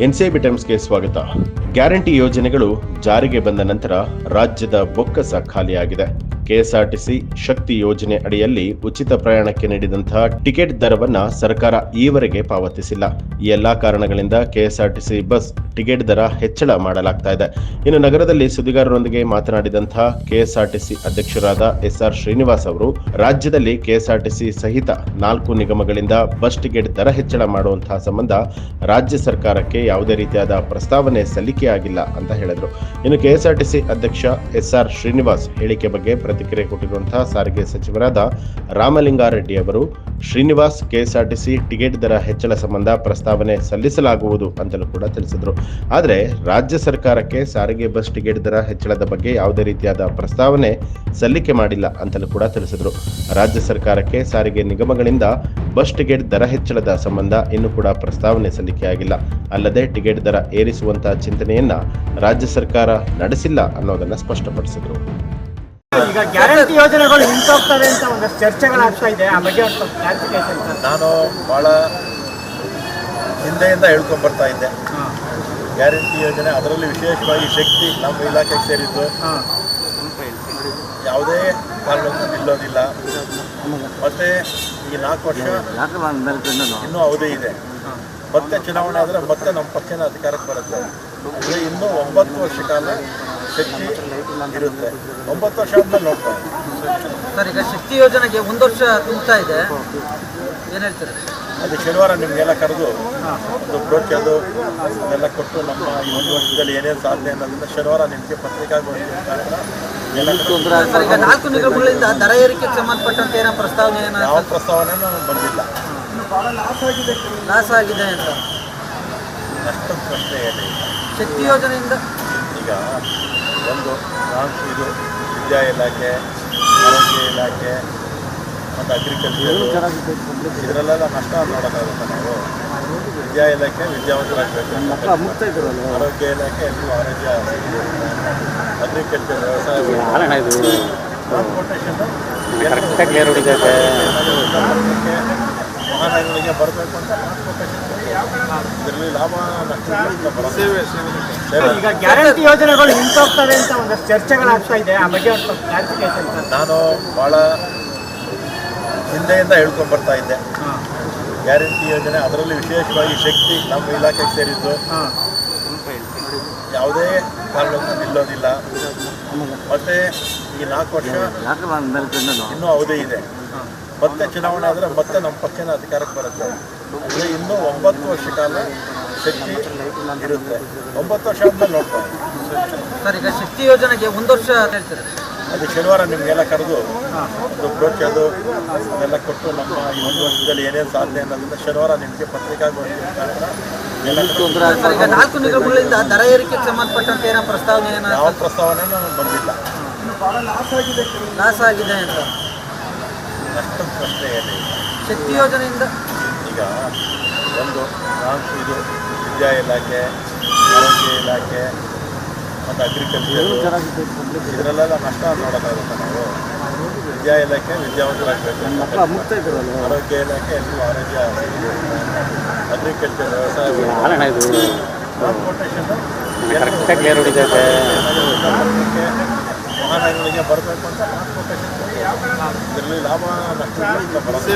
NCB ಟೈಮ್ಸ್ಗೆ ಸ್ವಾಗತ. Guarantee ಯೋಜನೆಗಳು ಜಾರಿಗೆ ಬಂದ ನಂತರ ರಾಜ್ಯದ ಬೊಕ್ಕಸ ಖಾಲಿಯಾಗಿದೆ. ಕೆಎಸ್ಆರ್ಟಿಸಿ ಶಕ್ತಿ ಯೋಜನೆ ಅಡಿಯಲ್ಲಿ ಉಚಿತ ಪ್ರಯಾಣಕ್ಕೆ ನೀಡಿದಂತಹ ಟಿಕೆಟ್ ದರವನ್ನ ಸರ್ಕಾರ ಈವರೆಗೆ ಪಾವತಿಸಿಲ್ಲ. ಈ ಎಲ್ಲಾ ಕಾರಣಗಳಿಂದ ಕೆಎಸ್ಆರ್ಟಿಸಿ ಬಸ್ ಟಿಕೆಟ್ ದರ ಹೆಚ್ಚಳ ಮಾಡಲಾಗ್ತಾ ಇದೆ. ಇನ್ನು ನಗರದಲ್ಲಿ ಸುದ್ದಿಗಾರರೊಂದಿಗೆ ಮಾತನಾಡಿದಂತಹ ಕೆಎಸ್ಆರ್ಟಿಸಿ ಅಧ್ಯಕ್ಷರಾದ ಎಸ್ಆರ್ ಶ್ರೀನಿವಾಸ್ ಅವರು, ರಾಜ್ಯದಲ್ಲಿ ಕೆಎಸ್ಆರ್ಟಿಸಿ ಸಹಿತ 4 ನಿಗಮಗಳಿಂದ ಬಸ್ ಟಿಕೆಟ್ ದರ ಹೆಚ್ಚಳ ಮಾಡುವಂತಹ ಸಂಬಂಧ ರಾಜ್ಯ ಸರ್ಕಾರಕ್ಕೆ ಯಾವುದೇ ರೀತಿಯಾದ ಪ್ರಸ್ತಾವನೆ ಸಲ್ಲಿಕೆಯಾಗಿಲ್ಲ ಅಂತ ಹೇಳಿದರು. ಇನ್ನು ಕೆಎಸ್ಆರ್ಟಿಸಿ ಅಧ್ಯಕ್ಷ ಎಸ್ಆರ್ ಶ್ರೀನಿವಾಸ್ ಹೇಳಿಕೆ ಬಗ್ಗೆ ಪ್ರತಿಕ್ರಿಯೆ ಕೊಟ್ಟಿರುವಂತಹ ಸಾರಿಗೆ ಸಚಿವರಾದ ರಾಮಲಿಂಗಾರೆಡ್ಡಿ ಅವರು, ಶ್ರೀನಿವಾಸ್ ಕೆಎಸ್ಆರ್ಟಿಸಿ ಟಿಕೆಟ್ ದರ ಹೆಚ್ಚಳ ಸಂಬಂಧ ಪ್ರಸ್ತಾವನೆ ಸಲ್ಲಿಸಲಾಗುವುದು ಅಂತಲೂ ಕೂಡ ತಿಳಿಸಿದರು. ಆದರೆ ರಾಜ್ಯ ಸರ್ಕಾರಕ್ಕೆ ಸಾರಿಗೆ ಬಸ್ ಟಿಕೆಟ್ ದರ ಹೆಚ್ಚಳದ ಬಗ್ಗೆ ಯಾವುದೇ ರೀತಿಯಾದ ಪ್ರಸ್ತಾವನೆ ಸಲ್ಲಿಕೆ ಮಾಡಿಲ್ಲ ಅಂತಲೂ ಕೂಡ ತಿಳಿಸಿದರು. ರಾಜ್ಯ ಸರ್ಕಾರಕ್ಕೆ ಸಾರಿಗೆ ನಿಗಮಗಳಿಂದ ಬಸ್ ಟಿಕೆಟ್ ದರ ಹೆಚ್ಚಳದ ಸಂಬಂಧ ಇನ್ನೂ ಕೂಡ ಪ್ರಸ್ತಾವನೆ ಸಲ್ಲಿಕೆಯಾಗಿಲ್ಲ. ಅಲ್ಲದೆ ಟಿಕೆಟ್ ದರ ಏರಿಸುವಂತಹ ಚಿಂತನೆಯನ್ನ ರಾಜ್ಯ ಸರ್ಕಾರ ನಡೆಸಿಲ್ಲ ಅನ್ನೋದನ್ನ ಸ್ಪಷ್ಟಪಡಿಸಿದರು. ಈಗ ಗ್ಯಾರಂಟಿ ಯೋಜನೆಗಳು ನಿಂತೋಗ್ತವೆ ಅಂತ ಒಂದಷ್ಟು ಚರ್ಚೆಗಳಾಗ್ತಾ ಇದೆ. ಆ ಬಗ್ಗೆ ಒಂದು ಕ್ಲಾರಿಫಿಕೇಶನ್ ಸರ್. ನಾನು ಭಾಳ ಹಿಂದೆಯಿಂದ ಹೇಳ್ಕೊಂಡು ಬರ್ತಾ ಇದ್ದೆ. ಗ್ಯಾರಂಟಿ ಯೋಜನೆ, ಅದರಲ್ಲಿ ವಿಶೇಷವಾಗಿ ಶಕ್ತಿ ನಮ್ಮ ಇಲಾಖೆಗೆ ಸೇರಿದ್ದು, ಯಾವುದೇ ಕಾರಣಕ್ಕೂ ನಿಲ್ಲೋದಿಲ್ಲ. ಮತ್ತು ಈ 4 ವರ್ಷ ಇನ್ನೂ ಅವಧಿ ಇದೆ. ಮತ್ತೆ ಚುನಾವಣೆ ಆದರೆ ಮತ್ತೆ ನಮ್ಮ ಪಕ್ಷನ ಅಧಿಕಾರಕ್ಕೆ ಬರುತ್ತೆ. ಅಂದರೆ ಇನ್ನೂ 9 ವರ್ಷ ಕಾಲ ಶಕ್ತಿ ಇರುತ್ತೆ. 9 ವರ್ಷ ಆದ್ಮೇಲೆ ನೋಡ್ತಾರೆ ಸರ್. ಈಗ ಶಕ್ತಿ ಯೋಜನೆಗೆ 1 ವರ್ಷ ತುಂಬ್ತಾ ಇದೆ, ಏನು ಹೇಳ್ತೀರಿ? ಅದು ಶನಿವಾರ ನಿಮಗೆಲ್ಲ ಕರೆದು ಒಂದು ಬ್ರೋಚರು ಅದೆಲ್ಲ ಕೊಟ್ಟು ನಮ್ಮ ಈ 1 ವರ್ಷದಲ್ಲಿ ಏನೇನು ಸಾಧನೆ ಅನ್ನೋದನ್ನ ಶನಿವಾರ ನಿಮಗೆ ಪತ್ರಿಕಾಗೋಷ್ಠಿ ಮುಖಾಂತರ ಎಲ್ಲ ಸರ್, ಈಗ 4 ನಿಗಮಗಳಿಂದ ದರ ಏರಿಕೆಗೆ ಸಂಬಂಧಪಟ್ಟಂತೆ ಏನೋ ಪ್ರಸ್ತಾವನೆ ಯಾವ ಪ್ರಸ್ತಾವನೆಯೂ ಬಂದಿಲ್ಲ. ಲಾಸ್ ಆಗಿದೆ ಅಂತ ಅಷ್ಟೊಂದು ಪ್ರಶ್ನೆ ಏನಿಲ್ಲ. ಶಕ್ತಿ ಯೋಜನೆಯಿಂದ ಈಗ ಒಂದು ಇದು ವಿದ್ಯಾ ಇಲಾಖೆ, ಆರೋಗ್ಯ ಇಲಾಖೆ ಮತ್ತು ಅಗ್ರಿಕಲ್ಚರ್, ಇದರಲ್ಲೆಲ್ಲ ನಷ್ಟ ನೋಡೋಕ್ಕಾಗುತ್ತೆ. ನಾವು ವಿದ್ಯಾ ಇಲಾಖೆ ವಿದ್ಯಾವಂತರಾಗಬೇಕು, ಆರೋಗ್ಯ ಇಲಾಖೆ ಎಲ್ಲರೂ ಆರೋಗ್ಯ, ಅಗ್ರಿಕಲ್ಚರ್ ವ್ಯವಸಾಯ, ಟ್ರಾನ್ಸ್ಪೋರ್ಟೇಷನ್ ಮಹಾನಗರಗಳಿಗೆ ಬರಬೇಕು ಅಂತ ಟ್ರಾನ್ಸ್ಪೋರ್ಟೇಷನ್, ಇದರಲ್ಲಿ ಲಾಭ ನಷ್ಟ ಬರುತ್ತೆ. ಈಗ ಗ್ಯಾರಂಟಿ ಯೋಜನೆಗಳು ನಿಂತೋಗ್ತವೆ ಅಂತ ಒಂದಷ್ಟು ಚರ್ಚೆಗಳಾಗ್ತಾ ಇದೆ. ಆ ಬಗ್ಗೆ ಒಂದು ಕ್ಲಾರಿಫಿಕೇಶನ್ ಸರ್. ನಾನು ಭಾಳ ಹಿಂದೆಯಿಂದ ಹೇಳ್ಕೊಂಡು ಬರ್ತಾ ಇದ್ದೆ. ಗ್ಯಾರಂಟಿ ಯೋಜನೆ, ಅದರಲ್ಲಿ ವಿಶೇಷವಾಗಿ ಶಕ್ತಿ ನಮ್ಮ ಇಲಾಖೆಗೆ ಸೇರಿದ್ದು, ಯಾವುದೇ ಕಾರಣಕ್ಕೂ ನಿಲ್ಲೋದಿಲ್ಲ. ಮತ್ತು ಈ 4 ವರ್ಷ ಇನ್ನೂ ಅವಧಿ ಇದೆ. ಮತ್ತೆ ಚುನಾವಣೆ ಆದರೆ ಮತ್ತೆ ನಮ್ಮ ಪಕ್ಷನ ಅಧಿಕಾರಕ್ಕೆ ಬರುತ್ತೆ. ಅಂದರೆ ಇನ್ನೂ 9 ವರ್ಷ ಕಾಲ ಶಕ್ತಿ ಇರುತ್ತೆ. 9 ವರ್ಷ ಆದ್ಮೇಲೆ ನೋಡ್ತಾರೆ ಸರ್. ಈಗ ಶಕ್ತಿ ಯೋಜನೆಗೆ 1 ವರ್ಷ ಹೇಳ್ತೀರಿ? ಅದು ಶನಿವಾರ ನಿಮಗೆಲ್ಲ ಕರೆದು ಒಂದು ಬ್ರೋಚರು ಅದೆಲ್ಲ ಕೊಟ್ಟು ನಮ್ಮ ಈ 1 ವರ್ಷದಲ್ಲಿ ಏನೇನು ಸಾಧನೆ ಅನ್ನೋದನ್ನ ಶನಿವಾರ ನಿಮಗೆ ಪತ್ರಿಕಾಗೋಷ್ಠಿ ಮುಖಾಂತರ ಎಲ್ಲ ಸರ್. ಈಗ 4 ನಿಗಮಗಳಿಂದ ದರ ಏರಿಕೆಗೆ ಸಂಬಂಧಪಟ್ಟಂತೆ ಏನೋ ಪ್ರಸ್ತಾವನೆ ಯಾವ ಪ್ರಸ್ತಾವನೆಯೂ ಬಂದಿಲ್ಲ. ಲಾಸ್ ಆಗಿದೆ ಅಂತ ಅಷ್ಟೊಂದು ಪ್ರಶ್ನೆ ಏನಿಲ್ಲ. ಶಕ್ತಿ ಯೋಜನೆಯಿಂದ ಈಗ ಒಂದು ಇದು ವಿದ್ಯಾ ಇಲಾಖೆ, ಆರೋಗ್ಯ ಇಲಾಖೆ ಮತ್ತು ಅಗ್ರಿಕಲ್ಚರ್, ಇದರಲ್ಲೆಲ್ಲ ನಷ್ಟ ನೋಡೋಕ್ಕಾಗುತ್ತೆ. ನಾವು ವಿದ್ಯಾ ಇಲಾಖೆ ವಿದ್ಯಾವಂತರಾಗಬೇಕು, ಆರೋಗ್ಯ ಇಲಾಖೆ ಎಲ್ಲರೂ ಆರೋಗ್ಯ, ಅಗ್ರಿಕಲ್ಚರ್ ವ್ಯವಸಾಯ, ಟ್ರಾನ್ಸ್ಪೋರ್ಟೇಷನ್ ಮಹಾನಗರಗಳಿಗೆ ಬರಬೇಕು ಅಂತ ಟ್ರಾನ್ಸ್ಪೋರ್ಟೇಷನ್, ಇದರಲ್ಲಿ ಲಾಭ ನಷ್ಟ ಬರುತ್ತೆ.